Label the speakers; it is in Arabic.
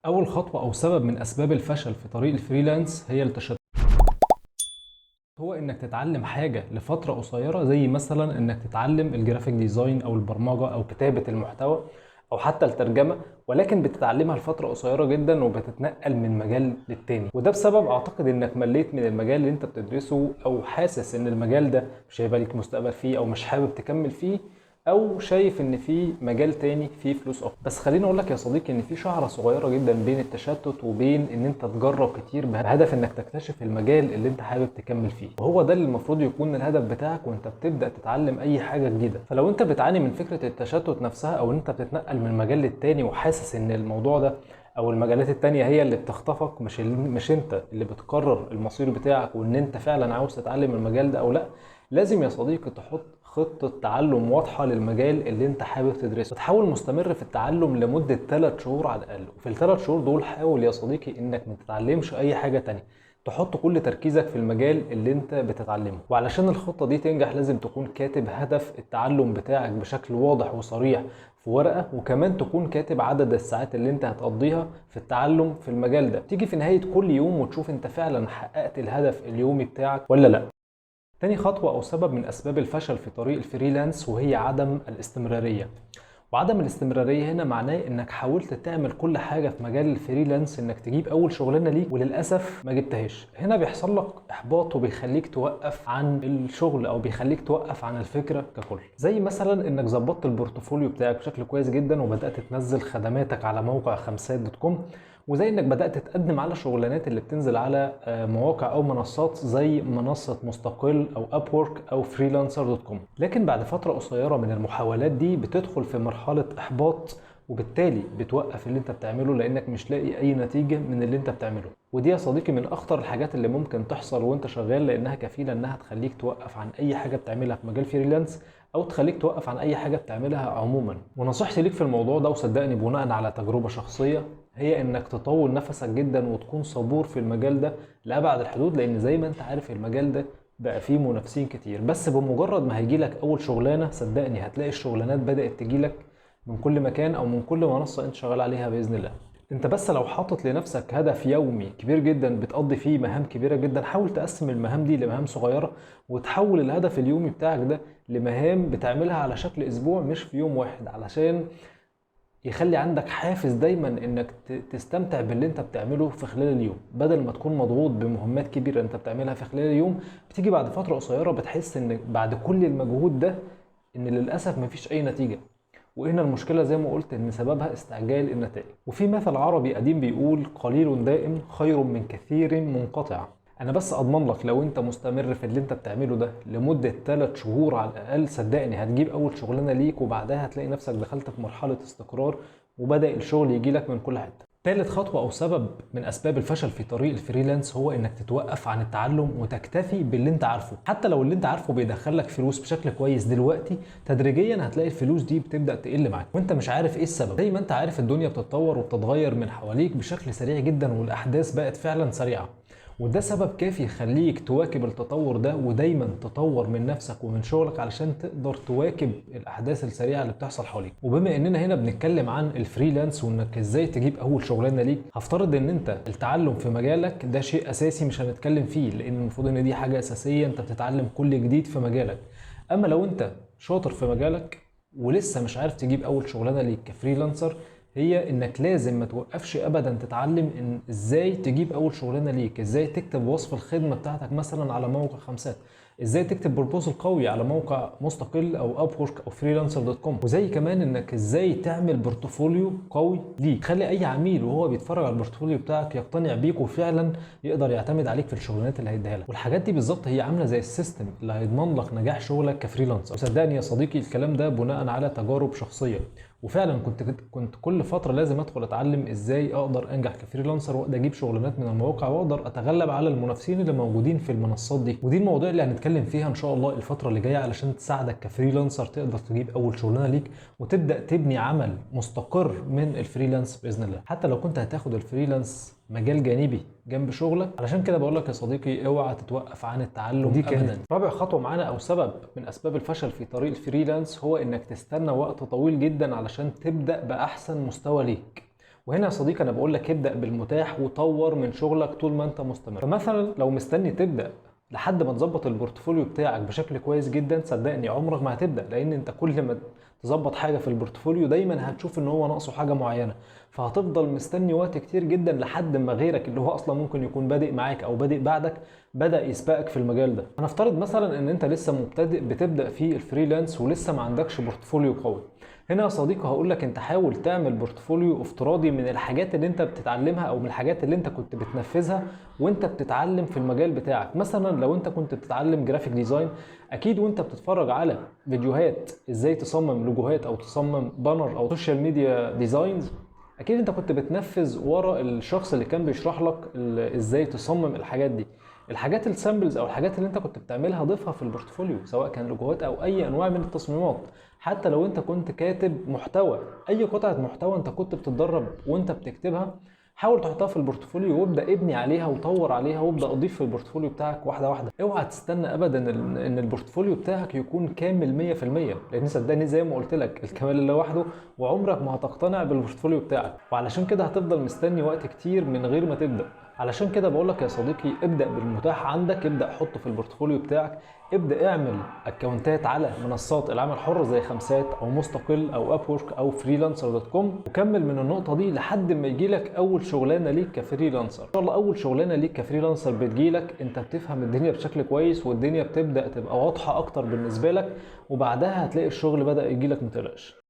Speaker 1: أول خطوة أو سبب من أسباب الفشل في طريق الفريلانس هي التشتت. هو إنك تتعلم حاجة لفترة قصيرة، زي مثلا إنك تتعلم الجرافيك ديزاين أو البرمجة أو كتابة المحتوى أو حتى الترجمة، ولكن بتتعلمها لفترة قصيرة جدا وبتتنقل من مجال للتاني، وده بسبب أعتقد إنك مليت من المجال اللي أنت بتدرسه، أو حاسس إن المجال ده مش هيبقى ليك مستقبل فيه أو مش حابب تكمل فيه، او شايف ان في مجال تاني فيه فلوس اكتر. بس خليني اقول لك يا صديقي ان في شعره صغيره جدا بين التشتت وبين ان انت تجرب كتير بهدف انك تكتشف المجال اللي انت حابب تكمل فيه، وهو ده اللي المفروض يكون الهدف بتاعك وانت بتبدا تتعلم اي حاجه جديده. فلو انت بتعاني من فكره التشتت نفسها، او ان انت بتتنقل من مجال للتاني وحاسس ان الموضوع ده او المجالات التانية هي اللي بتخطفك، مش انت اللي بتقرر المصير بتاعك وان انت فعلا عاوز تتعلم المجال ده او لا، لازم يا صديقي تحط خطة تعلم واضحة للمجال اللي انت حابب تدرسه، وتحاول مستمر في التعلم لمدة 3 شهور على الأقل. وفي ال3 شهور دول حاول يا صديقي انك ما تتعلمش اي حاجة تانية، تحط كل تركيزك في المجال اللي انت بتتعلمه. وعلشان الخطة دي تنجح لازم تكون كاتب هدف التعلم بتاعك بشكل واضح وصريح في ورقة، وكمان تكون كاتب عدد الساعات اللي انت هتقضيها في التعلم في المجال ده. تيجي في نهاية كل يوم وتشوف انت فعلا حققت الهدف اليومي بتاعك ولا لا. تاني خطوة أو سبب من أسباب الفشل في طريق الفريلانس وهي عدم الاستمرارية. وعدم الاستمرارية هنا معناه إنك حاولت تعمل كل حاجة في مجال الفريلانس، إنك تجيب أول شغلانة ليك وللأسف ما جبتهاش. هنا بيحصل لك إحباط وبيخليك توقف عن الشغل أو بيخليك توقف عن الفكرة ككل. زي مثلا إنك ظبطت البورتفوليو بتاعك بشكل كويس جدا وبدأت تنزل خدماتك على موقع خمسات دوت كوم، وزي انك بدأت تقدم على شغلانات اللي بتنزل على مواقع او منصات زي منصة مستقل او ابورك او فريلانسر دوت كوم. لكن بعد فترة قصيرة من المحاولات دي بتدخل في مرحلة احباط، وبالتالي بتوقف اللي انت بتعمله لانك مش لاقي اي نتيجة من اللي انت بتعمله. ودي يا صديقي من اخطر الحاجات اللي ممكن تحصل وانت شغال، لانها كفيلة انها تخليك توقف عن اي حاجة بتعملها في مجال فريلانس، او تخليك توقف عن اي حاجة بتعملها عموما. ونصيحتي ليك في الموضوع ده، وصدقني بناء على تجربة شخصية، هي انك تطول نفسك جدا وتكون صبور في المجال ده لأبعد الحدود، لان زي ما انت عارف المجال ده بقى فيه منافسين كتير. بس بمجرد ما هيجيلك اول شغلانة صدقني هتلاقي الشغلانات بدأت تجيلك من كل مكان او من كل منصة انت شغال عليها بإذن الله. انت بس لو حاطط لنفسك هدف يومي كبير جدا بتقضي فيه مهام كبيرة جدا، حاول تقسم المهام دي لمهام صغيرة، وتحول الهدف اليومي بتاعك ده لمهام بتعملها على شكل اسبوع مش في يوم واحد، علشان يخلي عندك حافز دايما انك تستمتع باللي انت بتعمله في خلال اليوم، بدل ما تكون مضغوط بمهمات كبيرة انت بتعملها في خلال اليوم. بتيجي بعد فترة قصيرة بتحس ان بعد كل المجهود ده ان للأسف مفيش اي نتيجة. وهنا المشكلة زي ما قلت ان سببها استعجال النتائج. وفي مثل عربي قديم بيقول قليل دائم خير من كثير منقطع. انا بس اضمن لك لو انت مستمر في اللي انت بتعمله ده لمدة 3 شهور على الاقل، صدقني هتجيب اول شغلانة ليك، وبعدها هتلاقي نفسك دخلت في مرحلة استقرار وبدأ الشغل يجيلك من كل حتة. تالت خطوة أو سبب من أسباب الفشل في طريق الفريلانس هو إنك تتوقف عن التعلم وتكتفي باللي أنت عارفه. حتى لو اللي أنت عارفه بيدخلك فلوس بشكل كويس دلوقتي، تدريجيا هتلاقي الفلوس دي بتبدأ تقل معاك وأنت مش عارف إيه السبب. زي ما أنت عارف الدنيا بتتطور وبتتغير من حواليك بشكل سريع جدا، والأحداث بقت فعلا سريعة، وده سبب كافي يخليك تواكب التطور ده ودايما تطور من نفسك ومن شغلك علشان تقدر تواكب الاحداث السريعه اللي بتحصل حواليك. وبما اننا هنا بنتكلم عن الفريلانس وانك ازاي تجيب اول شغلانه ليك، هفترض ان انت التعلم في مجالك ده شيء اساسي مش هنتكلم فيه، لان المفروض ان دي حاجه اساسيه انت بتتعلم كل جديد في مجالك. اما لو انت شاطر في مجالك ولسه مش عارف تجيب اول شغلانه ليك كفريلانسر، هي انك لازم ما توقفش ابدا تتعلم ان ازاي تجيب اول شغلانه ليك، ازاي تكتب وصف الخدمه بتاعتك مثلا على موقع خمسات، ازاي تكتب بروبوزل قوي على موقع مستقل او ابورك او فريلانسر دوت كوم، وزي كمان انك ازاي تعمل بورتفوليو قوي ليك خلي اي عميل وهو بيتفرج على البورتفوليو بتاعك يقتنع بيك وفعلا يقدر يعتمد عليك في الشغلانات اللي هيديها لك. والحاجات دي بالظبط هي عامله زي السيستم اللي هيضمن لك نجاح شغلك كفريلانسر. وصدقني يا صديقي الكلام ده بناء على تجارب شخصيه، وفعلا كنت كل فتره لازم ادخل اتعلم ازاي اقدر انجح كفريلانسر واقدر اجيب شغلانات من المواقع واقدر اتغلب على المنافسين اللي موجودين في المنصات دي. ودي المواضيع اللي هنتكلم فيها ان شاء الله الفتره اللي جايه علشان تساعدك كفريلانسر تقدر تجيب اول شغلانه ليك وتبدا تبني عمل مستقر من الفريلانس باذن الله، حتى لو كنت هتاخد الفريلانس مجال جانبي جنب شغلك. علشان كده بقول لك يا صديقي اوعى تتوقف عن التعلم دي ابدا. رابع خطوه معانا او سبب من اسباب الفشل في طريق الفريلانس هو انك تستنى وقت طويل جدا علشان تبدا باحسن مستوى ليك. وهنا يا صديقي انا بقول لك ابدا بالمتاح وطور من شغلك طول ما انت مستمر. فمثلا لو مستني تبدا لحد ما تظبط البورتفوليو بتاعك بشكل كويس جدا، صدقني عمرك ما هتبدا، لان انت كل ما تظبط حاجه في البورتفوليو دايما هتشوف ان هو ناقصه حاجه معينه، فهتفضل مستني وقت كتير جدا لحد ما غيرك اللي هو اصلا ممكن يكون بادئ معاك او بادئ بعدك بدا يسبقك في المجال ده. هنفترض مثلا ان انت لسه مبتدئ بتبدا في الفريلانس ولسه ما عندكش بورتفوليو قوي. هنا يا صديقي هقول لك انت حاول تعمل بورتفوليو افتراضي من الحاجات اللي انت بتتعلمها او من الحاجات اللي انت كنت بتنفذها وانت بتتعلم في المجال بتاعك. مثلا لو انت كنت بتتعلم جرافيك ديزاين، اكيد وانت بتتفرج على فيديوهات ازاي تصمم لوجوهات او تصمم بانر او سوشيال ميديا ديزاينز، اكيد انت كنت بتنفذ ورا الشخص اللي كان بيشرح لك ازاي تصمم الحاجات دي. الحاجات السامبلز او الحاجات اللي انت كنت بتعملها ضيفها في البورتفوليو، سواء كان لوجوهات او اي انواع من التصميمات. حتى لو انت كنت كاتب محتوى، اي قطعه محتوى انت كنت بتتدرب وانت بتكتبها، حاول تحطها في البورتفوليو وابدا ابني عليها وطور عليها وابدا اضيف في البورتفوليو بتاعك واحده واحده. اوعى تستنى ابدا ان البورتفوليو بتاعك يكون كامل 100%، لان صدقني زي ما قلت لك الكمال لوحده، وعمرك ما هتقتنع بالبورتفوليو بتاعك، وعلشان كده هتفضل مستني وقت كتير من غير ما تبدا. علشان كده بقول لك يا صديقي ابدا بالمتاح عندك، ابدا حطه في البورتفوليو بتاعك، ابدا اعمل اكونتات على منصات العمل الحر زي خمسات او مستقل او ابورك او فريلانسر.كوم، وكمل من النقطه دي لحد ما يجي لك اول شغلانه ليك كفريلانسر. ان شاء الله اول شغلانه ليك كفريلانسر بتجيلك انت بتفهم الدنيا بشكل كويس والدنيا بتبدا تبقى واضحه اكتر بالنسبه لك، وبعدها هتلاقي الشغل بدا يجيلك، متقلقش.